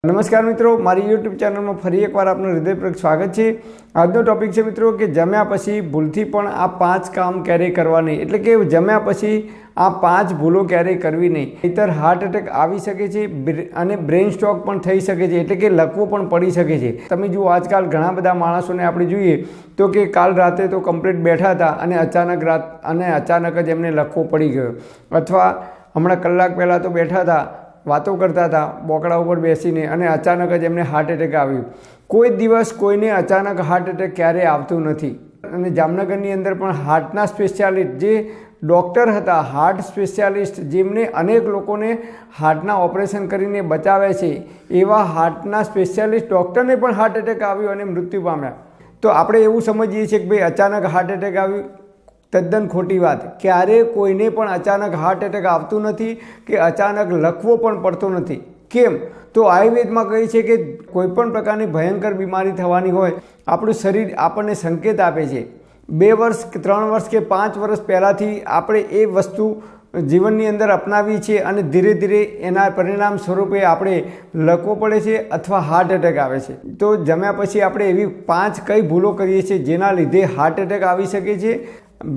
नमस्कार मित्रों, मारी यूट्यूब चैनल में फरी एक बार आपનું હૃદયપૂર્વક સ્વાગત છે। આજનો ટોપિક છે મિત્રો કે જમ્યા પછી ભૂલથી પણ આ 5 કામ ક્યારેય કરવા નહીં, એટલે કે જમ્યા પછી આ 5 ભૂલો ક્યારેય કરવી નહીં, નહીંતર હાર્ટ એટેક આવી શકે છે અને બ્રેન સ્ટ્રોક પણ થઈ શકે છે, એટલે કે લકવો પણ પડી શકે છે। તમે જુઓ આજકાલ ઘણા બધા માણસોને આપણે જોઈએ તો કે કાલ રાતે તો કમ્પ્લીટ બેઠા હતા અને અચાનક જ એમને લકવો પડી ગયો, અથવા હમણાં કલાક પહેલાં તો બેઠા હતા, વાતો કરતા હતા બોકડા ઉપર બેસીને અને અચાનક જ એમને હાર્ટ એટેક આવ્યું। કોઈ દિવસ કોઈને અચાનક હાર્ટ એટેક ક્યારેય આવતું નથી। અને જામનગરની અંદર પણ હાર્ટના સ્પેશિયાલિસ્ટ જે ડૉક્ટર હતા, હાર્ટ સ્પેશિયાલિસ્ટ જેમને અનેક લોકોને હાર્ટના ઓપરેશન કરીને બચાવે છે, એવા હાર્ટના સ્પેશિયાલિસ્ટ ડૉક્ટરને પણ હાર્ટ એટેક આવ્યો અને મૃત્યુ પામ્યા। તો આપણે એવું સમજીએ છીએ કે ભાઈ અચાનક હાર્ટ એટેક આવ્યું, તદ્દન ખોટી વાત। ક્યારેય કોઈને પણ અચાનક હાર્ટ એટેક આવતું નથી કે અચાનક લકવો પણ પડતો નથી। કેમ? તો આયુર્વેદમાં કહે છે કે કોઈપણ પ્રકારની ભયંકર બીમારી થવાની હોય, આપણું શરીર આપણને સંકેત આપે છે। 2 વર્ષ કે 3 વર્ષ કે 5 વર્ષ પહેલાંથી આપણે એ વસ્તુ જીવનની અંદર અપનાવી છે અને ધીરે ધીરે એના પરિણામ સ્વરૂપે આપણે લકવો પડે છે અથવા હાર્ટ એટેક આવે છે। તો જમ્યા પછી આપણે એવી 5 કઈ ભૂલો કરીએ છીએ જેના લીધે હાર્ટ એટેક આવી શકે છે,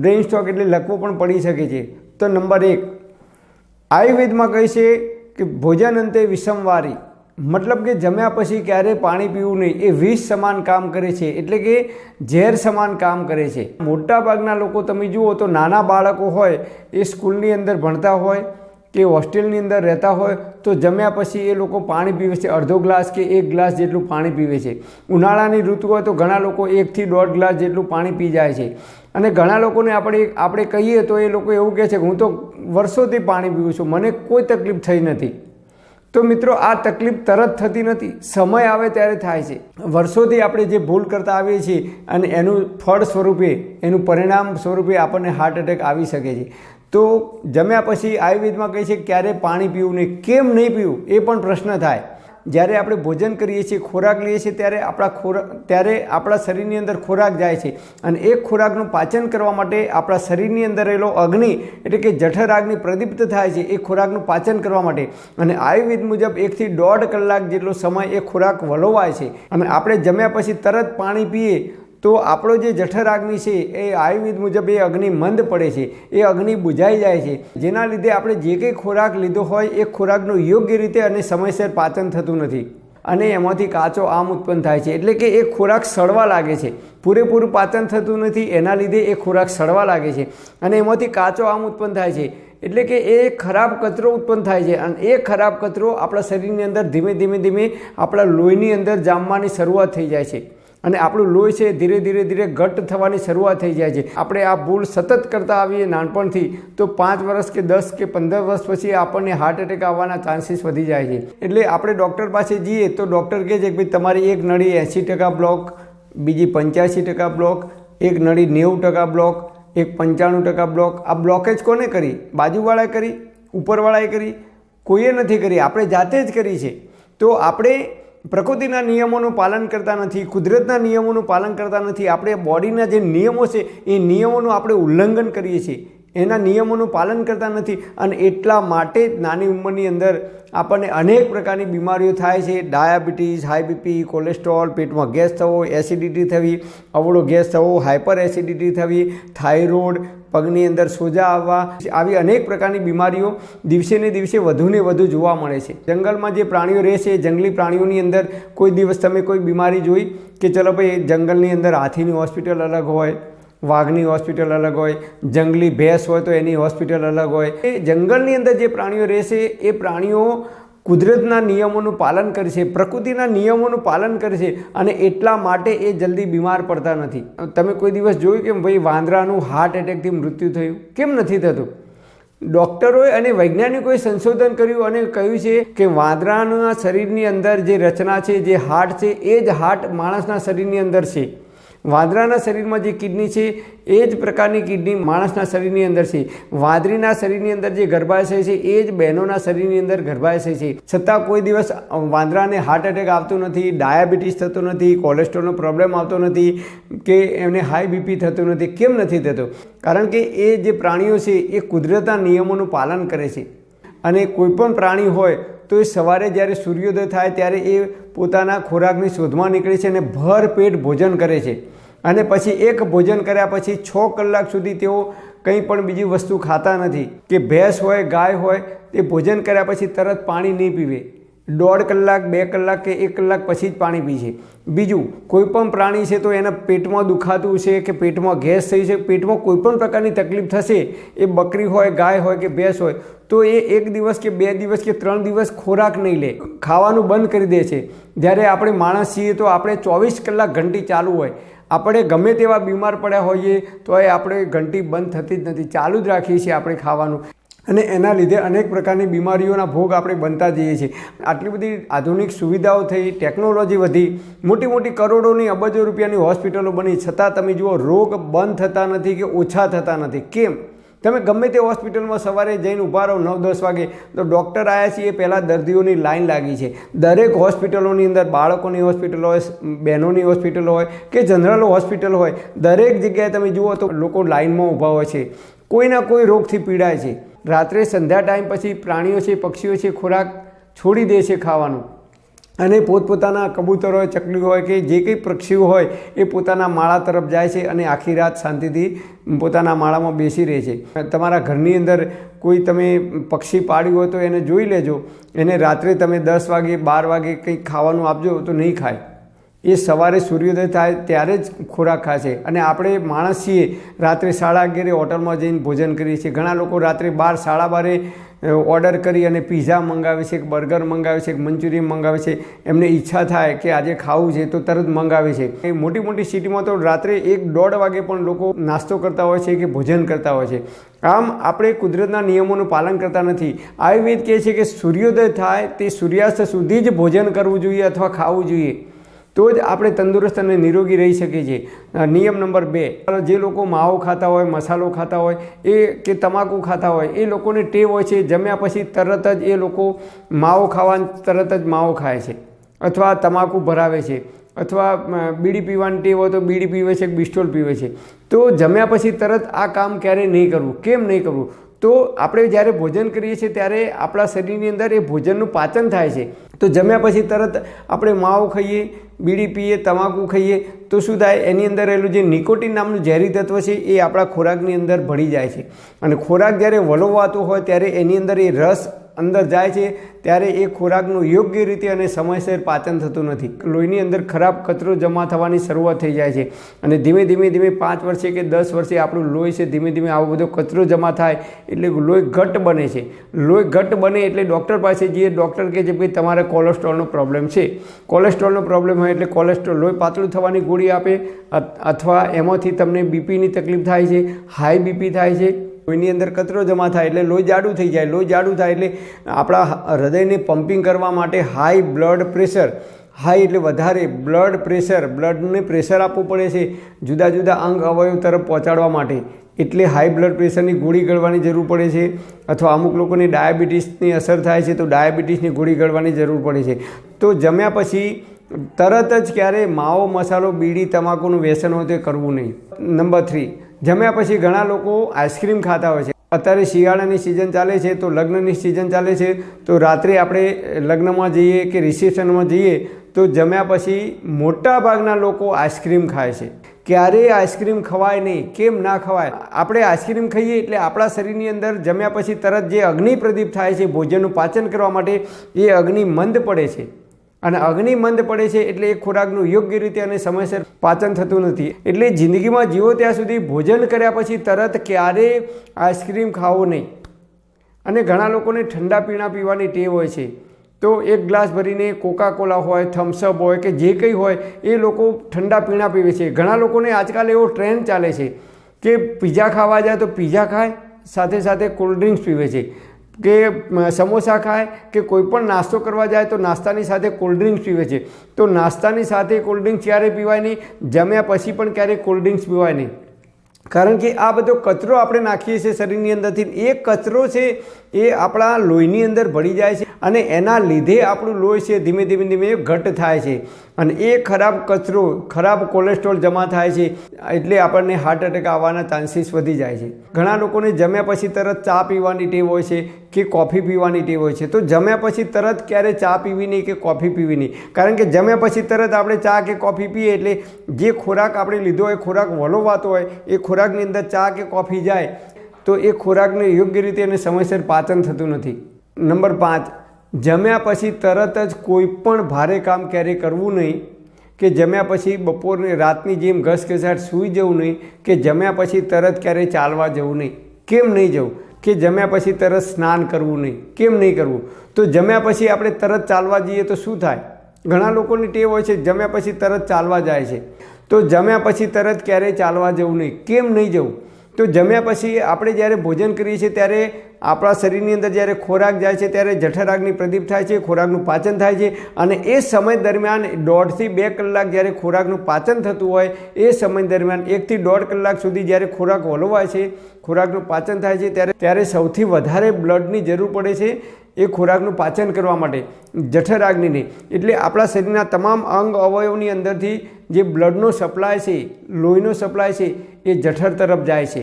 બ્રેન સ્ટ્રોક એટલે લકવો પણ પડી શકે છે। તો નંબર 1, આયુર્વેદમાં કહે છે કે ભોજન અંતે વિષમવારી, મતલબ કે જમ્યા પછી ક્યારેય પાણી પીવું નહીં, એ વિષ સમાન કામ કરે છે, એટલે કે ઝેર સમાન કામ કરે છે। મોટાભાગના લોકો તમે જુઓ તો નાના બાળકો હોય, એ સ્કૂલની અંદર ભણતા હોય કે હોસ્ટેલની અંદર રહેતા હોય તો જમ્યા પછી એ લોકો પાણી પીવે છે, અડધો ગ્લાસ કે 1 ગ્લાસ જેટલું પાણી પીવે છે। ઉનાળાની ઋતુ હોય તો ઘણા લોકો 1 થી 1.5 ગ્લાસ જેટલું પાણી પી જાય છે। અને ઘણા લોકોને આપણે કહીએ તો એ લોકો એવું કહે છે કે હું તો વર્ષોથી પાણી પીવું છું, મને કોઈ તકલીફ થઈ નથી। તો મિત્રો, આ તકલીફ તરત થતી નથી, સમય આવે ત્યારે થાય છે। વર્ષોથી આપણે જે ભૂલ કરતા આવીએ છીએ અને એનું ફળ સ્વરૂપે, એનું પરિણામ સ્વરૂપે આપણને હાર્ટ એટેક આવી શકે છે। તો જમ્યા પછી આયુર્વેદમાં કહે છે કે ક્યારે પાણી પીવું નહીં। કેમ નહીં પીવું એ પણ પ્રશ્ન થાય। જ્યારે આપણે ભોજન કરીએ છીએ, ખોરાક લઈએ છીએ, ત્યારે આપણા શરીરની અંદર ખોરાક જાય છે અને એ ખોરાકનું પાચન કરવા માટે આપણા શરીરની અંદર રહેલો અગ્નિ, એટલે કે જઠરાગ્નિ પ્રદીપ્ત થાય છે એ ખોરાકનું પાચન કરવા માટે। અને આયુર્વેદ મુજબ 1 થી 1.5 કલાક જેટલો સમય એ ખોરાક વલોવાય છે અને આપણે જમ્યા પછી તરત પાણી પીએ તો આપણો જે જઠરાગ્નિ છે એ આયુર્વેદ મુજબ એ અગ્નિ મંદ પડે છે, એ અગ્નિ બુઝાઈ જાય છે, જેના લીધે આપણે જે કંઈ ખોરાક લીધો હોય એ ખોરાકનું યોગ્ય રીતે અને સમયસર પાચન થતું નથી અને એમાંથી કાચો આમ ઉત્પન્ન થાય છે, એટલે કે એ ખોરાક સડવા લાગે છે, પૂરેપૂરું પાચન થતું નથી, એના લીધે એ ખોરાક સડવા લાગે છે અને એમાંથી કાચો આમ ઉત્પન્ન થાય છે, એટલે કે એ ખરાબ કચરો ઉત્પન્ન થાય છે અને એ ખરાબ કચરો આપણા શરીરની અંદર ધીમે ધીમે આપણા લોહીની અંદર જામવાની શરૂઆત થઈ જાય છે અને આપણું લોહી છે ધીરે ધીરે ઘટ્ટ થવાની શરૂઆત થઈ જાય છે। આપણે આ ભૂલ સતત કરતા આવીએ નાનપણથી તો 5 વર્ષ કે 10 કે 15 વર્ષ પછી આપણને હાર્ટ એટેક આવવાના ચાન્સીસ વધી જાય છે। એટલે આપણે ડૉક્ટર પાસે જઈએ તો ડૉક્ટર કહે છે કે ભાઈ તમારી એક નળી 80% બ્લોક, બીજી 85% બ્લોક, એક નળી 90% બ્લોક, એક 95% બ્લોક। આ બ્લોકેજ કોને કરી? બાજુવાળાએ કરી? ઉપરવાળાએ કરી? કોઈએ નથી કરી, આપણે જાતે જ કરી છે। તો આપણે પ્રકૃતિના નિયમોનું પાલન કરતા નથી, કુદરતના નિયમોનું પાલન કરતા નથી, આપણે બોડીના જે નિયમો છે એ નિયમોનું આપણે ઉલ્લંઘન કરીએ છીએ, એના નિયમોનું પાલન કરતા નથી અને એટલા માટે જ નાની ઉંમરની અંદર આપણને અનેક પ્રકારની બીમારીઓ થાય છે। ડાયાબિટીસ, હાઈ બીપી, કોલેસ્ટ્રોલ, પેટમાં ગેસ થવો, એસિડિટી થવી, અવળો ગેસ થવો, હાઇપર એસિડિટી થવી, થાઇરોઇડ, પગની અંદર સોજા આવવા, આવી અનેક પ્રકારની બીમારીઓ દિવસે ને દિવસે વધુને વધુ જોવા મળે છે। જંગલમાં જે પ્રાણીઓ રહે છે, જંગલી પ્રાણીઓની અંદર કોઈ દિવસ તમે કોઈ બીમારી જોઈ કે ચલો ભાઈ જંગલની અંદર હાથીની હોસ્પિટલ અલગ હોય, વાઘની હોસ્પિટલ અલગ હોય, જંગલી ભેંસ હોય તો એની હોસ્પિટલ અલગ હોય। એ જંગલની અંદર જે પ્રાણીઓ રહેશે એ પ્રાણીઓ કુદરતના નિયમોનું પાલન કરે છે, પ્રકૃતિના નિયમોનું પાલન કરે છે અને એટલા માટે એ જલ્દી બીમાર પડતા નથી। તમે કોઈ દિવસ જોયું કે ભાઈ વાંદરાનું હાર્ટ એટેકથી મૃત્યુ થયું? કેમ નથી થતું? ડૉક્ટરોએ અને વૈજ્ઞાનિકોએ સંશોધન કર્યું અને કહ્યું છે કે વાંદરાના શરીરની અંદર જે રચના છે, જે હાર્ટ છે, એ જ હાર્ટ માણસના શરીરની અંદર છે। વાંદરાના શરીરમાં જે કિડની છે એ જ પ્રકારની કિડની માણસના શરીરની અંદર છે। વાંદરીના શરીરની અંદર જે ગર્ભાશય છે એ જ બહેનોના શરીરની અંદર ગર્ભાશય છે, છતાં કોઈ દિવસ વાંદરાને હાર્ટ એટેક આવતું નથી, ડાયાબિટીસ થતું નથી, કોલેસ્ટ્રોલનો પ્રોબ્લેમ આવતો નથી કે એમને હાઈ બીપી થતું નથી। કેમ નથી થતું? કારણ કે એ જે પ્રાણીઓ છે એ કુદરતના નિયમોનું પાલન કરે છે અને કોઈ પણ પ્રાણી હોય તો એ સવારે જ્યારે સૂર્યોદય થાય ત્યારે એ પોતાના ખોરાકની શોધમાં નીકળે છે અને ભરપેટ ભોજન કરે છે અને પછી એક ભોજન કર્યા પછી 6 કલાક સુધી તેઓ કંઈ પણ બીજી વસ્તુ ખાતા નથી. કે ભેંસ હોય ગાય હોય તે ભોજન કર્યા પછી તરત પાણી નહીં પીવે, 1.5 કલાક 2 કલાક કે 1 કલાક પછી જ પાણી પીશે. બીજું, કોઈ પણ પ્રાણી છે તો એના પેટમાં દુખાતું છે કે પેટમાં ગેસ થઈ છે, પેટમાં કોઈ પણ પ્રકારની તકલીફ થશે, એ બકરી હોય ગાય હોય કે ભેંસ હોય, તો એ 1 દિવસ કે 2 દિવસ કે 3 દિવસ ખોરાક નહીં લે, ખાવાનું બંધ કરી દે છે. જ્યારે આપણે માણસ છીએ તો આપણે 24 કલાક ઘંટી ચાલુ હોય, આપણે ગમે તેવા બીમાર પડ્યા હોઈએ તો એ આપણે ઘંટી બંધ થતી જ નથી, ચાલુ જ રાખીએ છીએ આપણે ખાવાનું, અને એના લીધે અનેક પ્રકારની બીમારીઓના ભોગ આપણે બનતા જઈએ છીએ. આટલી બધી આધુનિક સુવિધાઓ થઈ, ટેકનોલોજી વધી, મોટી મોટી કરોડોની અબજો રૂપિયાની હોસ્પિટલો બની, છતાં તમે જુઓ રોગ બંધ થતા નથી કે ઓછા થતા નથી. કેમ? તમે ગમે તે હોસ્પિટલમાં સવારે જઈને ઊભા રહો 9-10 વાગે તો ડૉક્ટર આવ્યા છે એ પહેલાં દર્દીઓની લાઈન લાગી છે. દરેક હોસ્પિટલોની અંદર બાળકોની હોસ્પિટલ હોય, બહેનોની હોસ્પિટલ હોય કે જનરલ હોસ્પિટલ હોય, દરેક જગ્યાએ તમે જુઓ તો લોકો લાઈનમાં ઊભા હોય છે, કોઈના કોઈ રોગથી પીડાય છે. રાત્રે સંધ્યા ટાઈમ પછી પ્રાણીઓ છે, પક્ષીઓ છે, ખોરાક છોડી દે છે ખાવાનું, અને પોતપોતાના કબૂતર હોય, ચકલી હોય કે જે કંઈ પક્ષીઓ હોય એ પોતાના માળા તરફ જાય છે અને આખી રાત શાંતિથી પોતાના માળામાં બેસી રહે છે. તમારા ઘરની અંદર કોઈ તમે પક્ષી પાળ્યું હોય તો એને જોઈ લેજો, એને રાત્રે તમે 10 વાગે 12 વાગે કંઈક ખાવાનું આપજો તો નહીં ખાય, એ સવારે સૂર્યોદય થાય ત્યારે જ ખોરાક ખાશે. અને આપણે માણસ છીએ, રાત્રે 11:30 હોટલમાં જઈને ભોજન કરીએ છીએ. ઘણા લોકો રાત્રે 12, 12:30 ઓર્ડર કરી અને પીઝા મંગાવે છે, બર્ગર મંગાવે છે, મંચુરિયન મંગાવે છે. એમને ઈચ્છા થાય કે આજે ખાવું છે તો તરત મંગાવે છે. એ મોટી મોટી સિટીમાં તો રાત્રે 1-1:30 વાગે પણ લોકો નાસ્તો કરતા હોય છે કે ભોજન કરતા હોય છે. આમ આપણે કુદરતના નિયમોનું પાલન કરતા નથી. આયુર્વેદ કહે છે કે સૂર્યોદય થાય તે સૂર્યાસ્ત સુધી જ ભોજન કરવું જોઈએ અથવા ખાવું જોઈએ, તો જ આપણે તંદુરસ્ત અને નિરોગી રહી શકીએ છીએ. નિયમ નંબર 2, જે લોકો માવો ખાતા હોય, મસાલો ખાતા હોય એ કે તમાકુ ખાતા હોય, એ લોકોને ટેવ હોય છે જમ્યા પછી તરત જ એ લોકો માવો ખાવાનું તરત જ માવો ખાય છે, અથવા તમાકુ ભરાવે છે, અથવા બીડી પીવાની ટેવ હોય તો બીડી પીવે છે, બિસ્ટોલ પીવે છે. તો જમ્યા પછી તરત આ કામ ક્યારેય નહીં કરવું. કેમ નહીં કરવું? તો આપણે જ્યારે ભોજન કરીએ છીએ ત્યારે આપણા શરીરની અંદર એ ભોજનનું પાચન થાય છે. તો જમ્યા પછી તરત આપણે માવો ખાઈએ, બીડી પીએ, તમાકુ ખાઈએ તો શું થાય? એની અંદર રહેલું જે નિકોટિન નામનું ઝેરી તત્વ છે એ આપણા ખોરાકની અંદર ભળી જાય છે, અને ખોરાક જ્યારે વલોવાતો હોય ત્યારે એની અંદર એ રસ અંદર જાય છે, ત્યારે એ ખોરાકનું યોગ્ય રીતે અને સમયસર પાચન થતું નથી. લોહીની અંદર ખરાબ કચરો જમા થવાની શરૂઆત થઈ જાય છે, અને ધીમે ધીમે 5 વર્ષે કે 10 વર્ષે આપણું લોહી છે ધીમે ધીમે આવો બધો કચરો જમા થાય એટલે લોહી ઘટ્ટ બને છે. લોહી ઘટ્ટ બને એટલે ડૉક્ટર પાસે જઈએ, ડૉક્ટર કહે છે કે તમારે કોલેસ્ટ્રોલનો પ્રોબ્લેમ છે. કોલેસ્ટ્રોલનો પ્રોબ્લેમ હોય એટલે કોલેસ્ટ્રોલ લોહી પાતળું થવાની ગોળી આપે, અથવા એમાંથી તમને બીપીની તકલીફ થાય છે, હાઈ બીપી થાય છે. લોહીની અંદર કચરો જમા થાય એટલે લોહી જાડું થઈ જાય. લોહી જાડું થાય એટલે આપણા હૃદયને પમ્પિંગ કરવા માટે હાઈ બ્લડ પ્રેશર, હાઈ એટલે વધારે બ્લડ પ્રેશર, બ્લડને પ્રેશર આપવું પડે છે જુદા જુદા અંગ અવયવ તરફ પહોંચાડવા માટે. એટલે હાઈ બ્લડ પ્રેશરની ગોળી ગળવાની જરૂર પડે છે, અથવા અમુક લોકોને ડાયાબિટીસની અસર થાય છે તો ડાયાબિટીસની ગોળી ગળવાની જરૂર પડે છે. તો જમ્યા પછી તરત જ ક્યારે માવો, મસાલો, બીડી, તમાકુનું વ્યસન હોય તે કરવું નહીં. નંબર 3, જમ્યા પછી ઘણા લોકો આઈસ્ક્રીમ ખાતા હોય છે. અત્યારે શિયાળાની સિઝન ચાલે છે તો લગ્નની સિઝન ચાલે છે, તો રાત્રે આપણે લગ્નમાં જઈએ કે રિસેપ્શનમાં જઈએ તો જમ્યા પછી મોટા ભાગના લોકો આઈસ્ક્રીમ ખાય છે. ક્યારેય આઈસ્ક્રીમ ખવાય નહીં. કેમ ના ખવાય? આપણે આઈસ્ક્રીમ ખાઈએ એટલે આપણા શરીરની અંદર જમ્યા પછી તરત જે અગ્નિ પ્રદીપ થાય છે ભોજનનું પાચન કરવા માટે, એ અગ્નિ મંદ પડે છે, અને અગ્નિ મંદ પડે છે એટલે એ ખોરાકનું યોગ્ય રીતે અને સમયસર પાચન થતું નથી. એટલે જિંદગીમાં જીવો ત્યાં સુધી ભોજન કર્યા પછી તરત ક્યારેય આઈસ્ક્રીમ ખાવો નહીં. અને ઘણા લોકોને ઠંડા પીણા પીવાની ટેવ હોય છે, તો 1 ગ્લાસ ભરીને કોકાકોલા હોય, થમ્સઅપ હોય કે જે કંઈ હોય એ લોકો ઠંડા પીણા પીવે છે. ઘણા લોકોને આજકાલ એવો ટ્રેન્ડ ચાલે છે કે પીઝા ખાવા જાય તો પીઝા ખાય, સાથે સાથે કોલ્ડ ડ્રિંક્સ પીવે છે, કે સમોસા ખાય કે કોઈ પણ નાસ્તો કરવા જાય તો નાસ્તાની સાથે કોલ્ડ ડ્રિંક્સ પીવે છે. તો નાસ્તાની સાથે કોલ્ડ ડ્રિંક્સ ક્યારેય પીવાય નહીં, જમ્યા પછી પણ ક્યારેય કોલ્ડ ડ્રિંક્સ પીવાય નહીં. કારણ કે આ બધો કચરો આપણે નાખીએ છીએ શરીરની અંદરથી, એ કચરો છે એ આપણા લોહીની અંદર ભળી જાય છે, અને એના લીધે આપણું લોહી છે ધીમે ધીમે ઘટ્ટ થાય છે, અને એ ખરાબ કચરો, ખરાબ કોલેસ્ટ્રોલ જમા થાય છે, એટલે આપણને હાર્ટ એટેક આવવાના ચાન્સીસ વધી જાય છે. ઘણા લોકોને જમ્યા પછી તરત ચા પીવાની ટેવ હોય છે કે કોફી પીવાની ટેવ હોય છે. તો જમ્યા પછી તરત ક્યારે ચા પીવી નહીં કે કોફી પીવી નહીં, કારણ કે જમ્યા પછી તરત આપણે ચા કે કોફી પીએ એટલે જે ખોરાક આપણે લીધો હોય, ખોરાક વલોવાતો હોય, એ ખોરાકની અંદર ચા કે કોફી જાય તો એ ખોરાકને યોગ્ય રીતે અને સમયસર પાચન થતું નથી. નંબર 5, જમ્યા પછી તરત જ કોઈ પણ ભારે કામ ક્યારેય કરવું નહીં, કે જમ્યા પછી બપોરની રાતની જેમ ઘસઘસાટ સૂઈ જવું નહીં, કે જમ્યા પછી તરત ક્યારેય ચાલવા જવું નહીં. કેમ નહીં જવું? કે જમ્યા પછી તરત સ્નાન કરવું નહીં. કેમ નહીં કરવું? તો જમ્યા પછી આપણે તરત ચાલવા જઈએ તો શું થાય? ઘણા લોકોની ટેવ હોય છે જમ્યા પછી તરત ચાલવા જાય છે. તો જમ્યા પછી તરત ક્યારેય ચાલવા જવું નહીં. કેમ નહીં જવું? તો જમ્યા પછી આપણે જ્યારે ભોજન કરીએ છીએ ત્યારે આપણા શરીરની અંદર જ્યારે ખોરાક જાય છે ત્યારે જઠરાગ્નિ પ્રદીપ થાય છે, ખોરાકનું પાચન થાય છે, અને એ સમય દરમિયાન 1.5 થી 2 કલાક જ્યારે ખોરાકનું પાચન થતું હોય એ સમય દરમિયાન 1 થી 1.5 કલાક સુધી જ્યારે ખોરાક વલોવાય છે, ખોરાકનું પાચન થાય છે, ત્યારે સૌથી વધારે બ્લડની જરૂર પડે છે એ ખોરાકનું પાચન કરવા માટે, જઠરાગ્નિની. એટલે આપણા શરીરના તમામ અંગ અવયવની અંદરથી જે બ્લડનો સપ્લાય છે, લોહીનો સપ્લાય છે, એ જઠર તરફ જાય છે.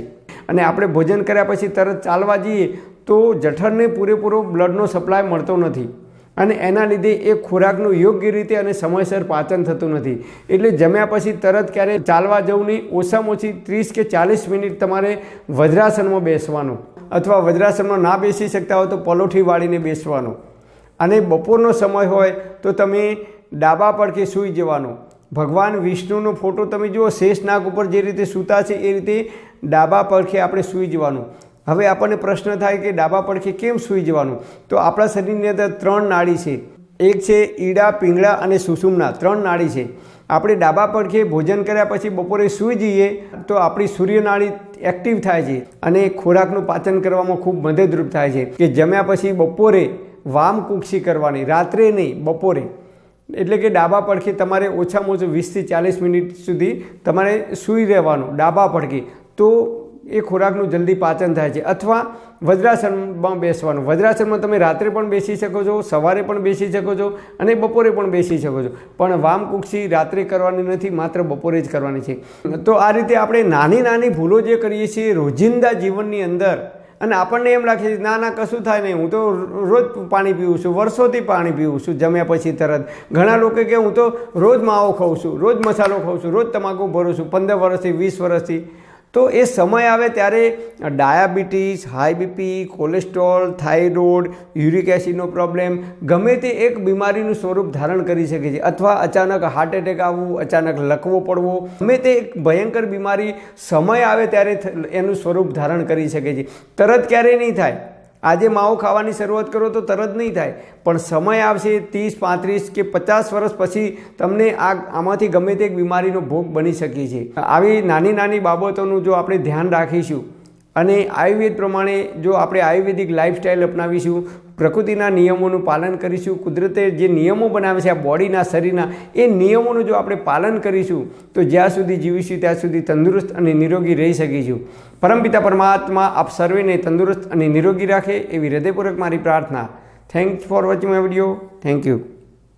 અને આપણે ભોજન કર્યા પછી તરત ચાલવા જઈએ તો જઠરને પૂરેપૂરો બ્લડનો સપ્લાય મળતો નથી, અને એના લીધે એ ખોરાકનું યોગ્ય રીતે અને સમયસર પાચન થતું નથી. એટલે જમ્યા પછી તરત ક્યારેય ચાલવા જવું નહીં. ઓછામાં ઓછી 30 કે 40 મિનિટ તમારે વજ્રાસનમાં બેસવાનું, અથવા વજ્રાસનમાં ના બેસી શકતા હોય તો પલોઠી વાળીને બેસવાનું. અને બપોરનો સમય હોય તો તમે ડાબા પડખે સૂઈ જવાનું. ભગવાન વિષ્ણુનો ફોટો તમે જુઓ, શેષનાગ ઉપર જે રીતે સૂતા છે એ રીતે ડાબા પડખે આપણે સૂઈ જવાનું. હવે આપણને પ્રશ્ન થાય કે ડાબા પડખે કેમ સૂઈ જવાનું? તો આપણા શરીરની અંદર 3 નાડી છે. એક છે ઈડા, પિંગળા અને સુષુમ્ના, 3 નાડી છે. આપણે ડાબા પડખે ભોજન કર્યા પછી બપોરે સૂઈ જઈએ તો આપણી સૂર્યનાળી એક્ટિવ થાય છે અને ખોરાકનું પાચન કરવામાં ખૂબ મદદરૂપ થાય છે. કે જમ્યા પછી બપોરે વામકુક્ષી કરવાની, રાત્રે નહીં, બપોરે. એટલે કે ડાબા પડખે તમારે ઓછામાં ઓછું 20 થી 40 મિનિટ સુધી તમારે સૂઈ રહેવાનું ડાબા પડખે, તો એ ખોરાકનું જલ્દી પાચન થાય છે. અથવા વજ્રાસનમાં બેસવાનું. વજ્રાસનમાં તમે રાત્રે પણ બેસી શકો છો, સવારે પણ બેસી શકો છો, અને બપોરે પણ બેસી શકો છો. પણ વામકુક્ષી રાત્રે કરવાની નથી, માત્ર બપોરે જ કરવાની છે. તો આ રીતે આપણે નાની નાની ભૂલો જે કરીએ છીએ રોજિંદા જીવનની અંદર, અને આપણને એમ લાગે છે ના કશું થાય નહીં, હું તો રોજ પાણી પીવું છું, વર્ષોથી પાણી પીવું છું જમ્યા પછી તરત. ઘણા લોકો કે હું તો રોજ માવો ખાઉં છું, રોજ મસાલો ખાઉં છું, રોજ તમાકુ ભરું છું 15 વર્ષથી 20 વર્ષથી. તો એ સમય આવે ત્યારે diabetes, high BP, cholesterol, thyroid, uric એસિડનો પ્રોબ્લેમ, ગમે તે એક બીમારીનું સ્વરૂપ ધારણ કરી શકે છે. અથવા અચાનક હાર્ટ એટેક આવવું, અચાનક લકવો પડવો, ગમે તે એક ભયંકર બીમારી સમય આવે ત્યારે એનું સ્વરૂપ ધારણ કરી શકે છે. તરત ક્યારેય નહીં થાય. આજે માવો ખાવાની શરૂઆત કરો તો તરત નહીં થાય, પણ સમય આવશે 30, 35 કે 50 વર્ષ પછી તમને આમાંથી ગમે તે એક બીમારીનો ભોગ બની શકે છે. આવી નાની નાની બાબતોનું જો આપણે ધ્યાન રાખીશું અને આયુર્વેદ પ્રમાણે જો આપણે આયુર્વેદિક લાઈફસ્ટાઈલ અપનાવીશું, પ્રકૃતિના નિયમોનું પાલન કરીશું, કુદરતે જે નિયમો બનાવે છે આ બોડીના, શરીરના, એ નિયમોનું જો આપણે પાલન કરીશું તો જ્યાં સુધી જીવીશું ત્યાં સુધી તંદુરસ્ત અને નિરોગી રહી શકીશું. પરમપિતા પરમાત્મા આપ સર્વેને તંદુરસ્ત અને નિરોગી રાખે એવી હૃદયપૂર્વક મારી પ્રાર્થના. Thanks for watching my video. Thank you.